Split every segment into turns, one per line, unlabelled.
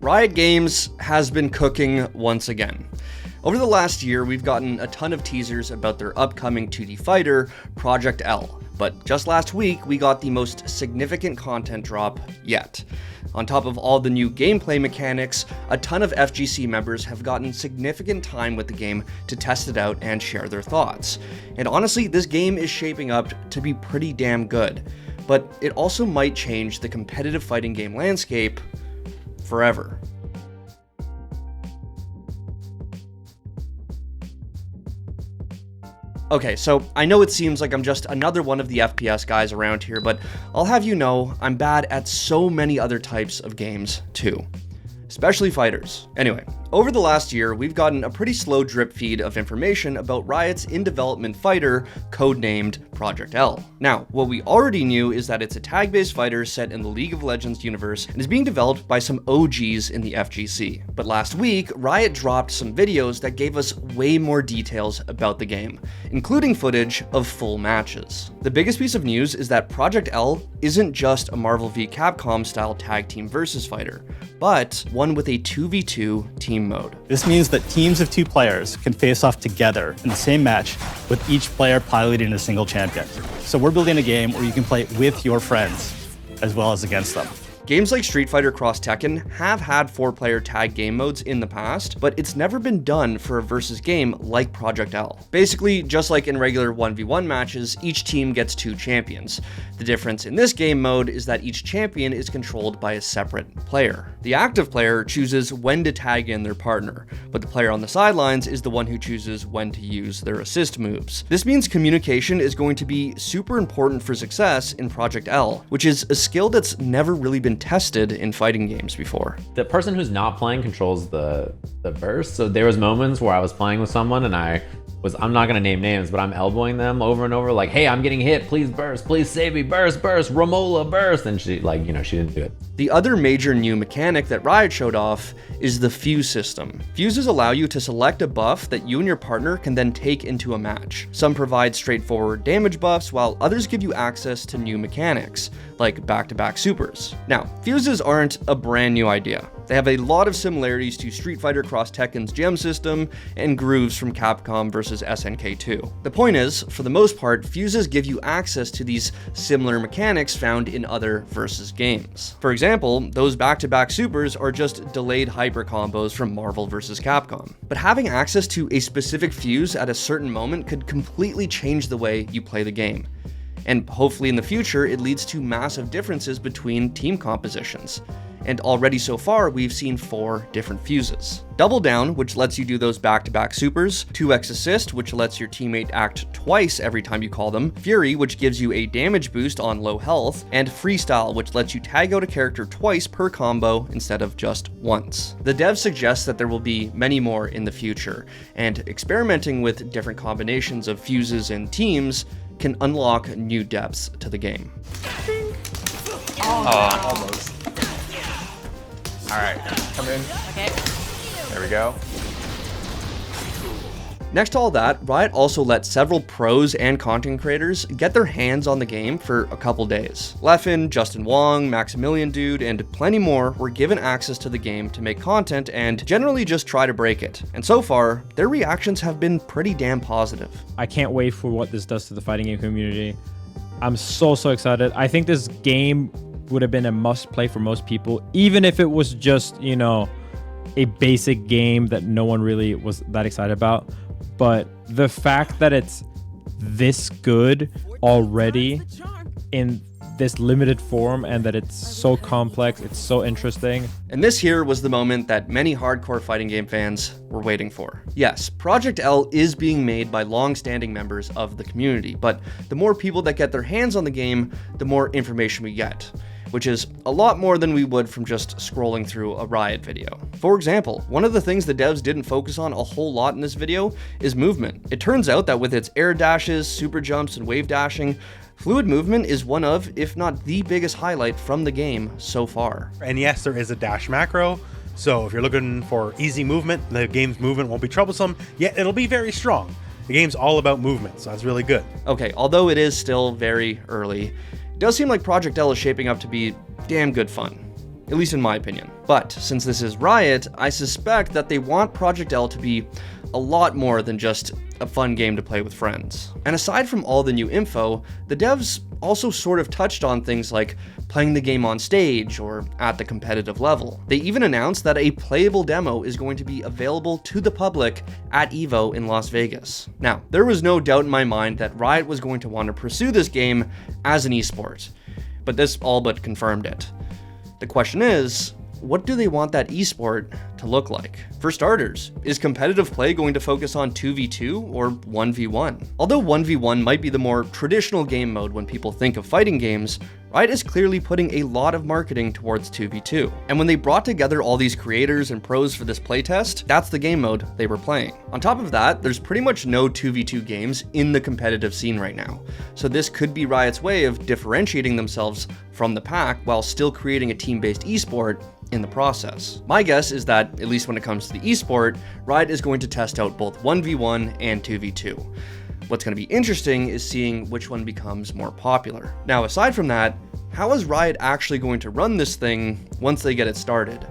Riot Games has been cooking once again. Over the last year, we've gotten a ton of teasers about their upcoming 2D fighter, Project L. But just last week, we got the most significant content drop yet. On top of all the new gameplay mechanics, a ton of FGC members have gotten significant time with the game to test it out and share their thoughts. And honestly, this game is shaping up to be pretty damn good. But it also might change the competitive fighting game landscape forever. Okay, so I know it seems like I'm just another one of the FPS guys around here, but I'll have you know I'm bad at so many other types of games too. Especially fighters. Anyway, over the last year, we've gotten a pretty slow drip feed of information about Riot's in-development fighter, codenamed Project L. Now, what we already knew is that it's a tag-based fighter set in the League of Legends universe and is being developed by some OGs in the FGC. But last week, Riot dropped some videos that gave us way more details about the game, including footage of full matches. The biggest piece of news is that Project L isn't just a Marvel v Capcom style tag team versus fighter, but one with a 2v2 team mode.
This means that teams of 2 players can face off together in the same match, with each player piloting a single champion. So we're building a game where you can play with your friends, as well as against them.
Games like Street Fighter Cross Tekken have had 4-player tag game modes in the past, but it's never been done for a versus game like Project L. Basically, just like in regular 1v1 matches, each team gets 2 champions. The difference in this game mode is that each champion is controlled by a separate player. The active player chooses when to tag in their partner, but the player on the sidelines is the one who chooses when to use their assist moves. This means communication is going to be super important for success in Project L, which is a skill that's never really been tested in fighting games before.
The person who's not playing controls the burst. So there was moments where I was playing with someone and I'm not gonna name names, but I'm elbowing them over and over like, hey, I'm getting hit, please burst, please save me, burst, Romola, burst. And she she didn't do it.
The other major new mechanic that Riot showed off is the fuse system. Fuses allow you to select a buff that you and your partner can then take into a match. Some provide straightforward damage buffs, while others give you access to new mechanics, like back-to-back supers. Now, fuses aren't a brand new idea. They have a lot of similarities to Street Fighter Cross Tekken's gem system and grooves from Capcom vs SNK 2. The point is, for the most part, fuses give you access to these similar mechanics found in other versus games. For example, those back-to-back supers are just delayed hyper combos from Marvel vs Capcom. But having access to a specific fuse at a certain moment could completely change the way you play the game. And hopefully in the future, it leads to massive differences between team compositions. And already so far, we've seen 4 different fuses. Double Down, which lets you do those back-to-back supers, 2x Assist, which lets your teammate act twice every time you call them, Fury, which gives you a damage boost on low health, and Freestyle, which lets you tag out a character twice per combo instead of just once. The devs suggest that there will be many more in the future, and experimenting with different combinations of fuses and teams can unlock new depths to the game.
Almost. All right, come in.
Okay.
There we go.
Next to all that, Riot also let several pros and content creators get their hands on the game for a couple days. Leffen, Justin Wong, Maximilian Dude, and plenty more were given access to the game to make content and generally just try to break it. And so far, their reactions have been pretty damn positive.
I can't wait for what this does to the fighting game community. I'm so excited. I think this game would have been a must play for most people, even if it was just, a basic game that no one really was that excited about. But the fact that it's this good already in this limited form and that it's so complex, it's so interesting.
And this here was the moment that many hardcore fighting game fans were waiting for. Yes, Project L is being made by long-standing members of the community, but the more people that get their hands on the game, the more information we get, which is a lot more than we would from just scrolling through a Riot video. For example, one of the things the devs didn't focus on a whole lot in this video is movement. It turns out that with its air dashes, super jumps, and wave dashing, fluid movement is one of, if not the biggest highlight from the game so far.
And yes, there is a dash macro, so if you're looking for easy movement, the game's movement won't be troublesome, yet it'll be very strong. The game's all about movement, so that's really good.
Okay, although it is still very early, it does seem like Project L is shaping up to be damn good fun. at least in my opinion. But since this is Riot, I suspect that they want Project L to be a lot more than just a fun game to play with friends. And aside from all the new info, the devs also sort of touched on things like playing the game on stage or at the competitive level. They even announced that a playable demo is going to be available to the public at EVO in Las Vegas. Now, there was no doubt in my mind that Riot was going to want to pursue this game as an esport, but this all but confirmed it. The question is, what do they want that esport to look like? For starters, is competitive play going to focus on 2v2 or 1v1? Although 1v1 might be the more traditional game mode when people think of fighting games, Riot is clearly putting a lot of marketing towards 2v2. And when they brought together all these creators and pros for this playtest, that's the game mode they were playing. On top of that, there's pretty much no 2v2 games in the competitive scene right now. So this could be Riot's way of differentiating themselves from the pack while still creating a team-based esport in the process. My guess is that, at least when it comes to the esport, Riot is going to test out both 1v1 and 2v2. What's going to be interesting is seeing which one becomes more popular. Now, aside from that, how is Riot actually going to run this thing once they get it started?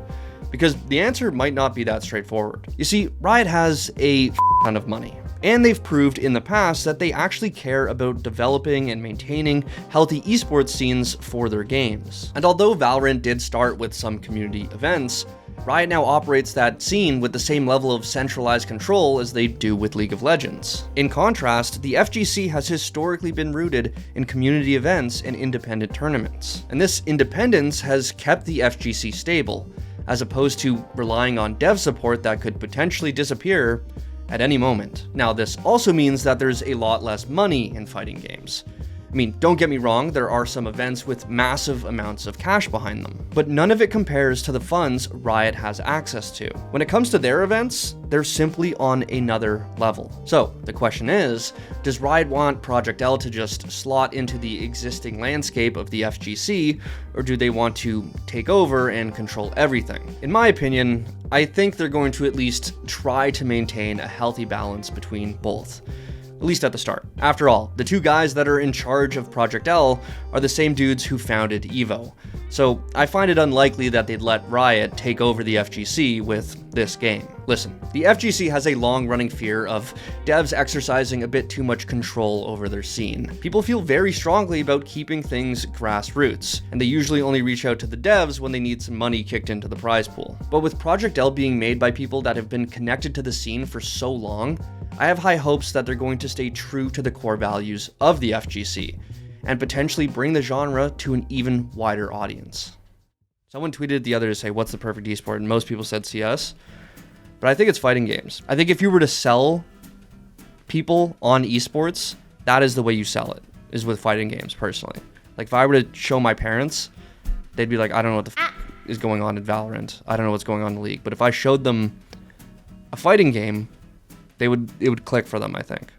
Because the answer might not be that straightforward. You see, Riot has a ton of money, and they've proved in the past that they actually care about developing and maintaining healthy esports scenes for their games. And although Valorant did start with some community events, Riot now operates that scene with the same level of centralized control as they do with League of Legends. In contrast, the FGC has historically been rooted in community events and independent tournaments. And this independence has kept the FGC stable, as opposed to relying on dev support that could potentially disappear at any moment. Now, this also means that there's a lot less money in fighting games. I mean, don't get me wrong, there are some events with massive amounts of cash behind them, but none of it compares to the funds Riot has access to. When it comes to their events, they're simply on another level. So the question is, does Riot want Project L to just slot into the existing landscape of the FGC, or do they want to take over and control everything? In my opinion, I think they're going to at least try to maintain a healthy balance between both. At least at the start. After all, the two guys that are in charge of Project L are the same dudes who founded EVO. So I find it unlikely that they'd let Riot take over the FGC with this game. Listen, the FGC has a long-running fear of devs exercising a bit too much control over their scene. People feel very strongly about keeping things grassroots, and they usually only reach out to the devs when they need some money kicked into the prize pool. But with Project L being made by people that have been connected to the scene for so long, I have high hopes that they're going to stay true to the core values of the FGC and potentially bring the genre to an even wider audience. Someone tweeted the other to say, what's the perfect esport? And most people said CS, but I think it's fighting games. I think if you were to sell people on esports, that is the way you sell it, is with fighting games, personally. Like if I were to show my parents, they'd be like, I don't know what the is going on in Valorant. I don't know what's going on in the League. But if I showed them a fighting game, it would click for them, I think.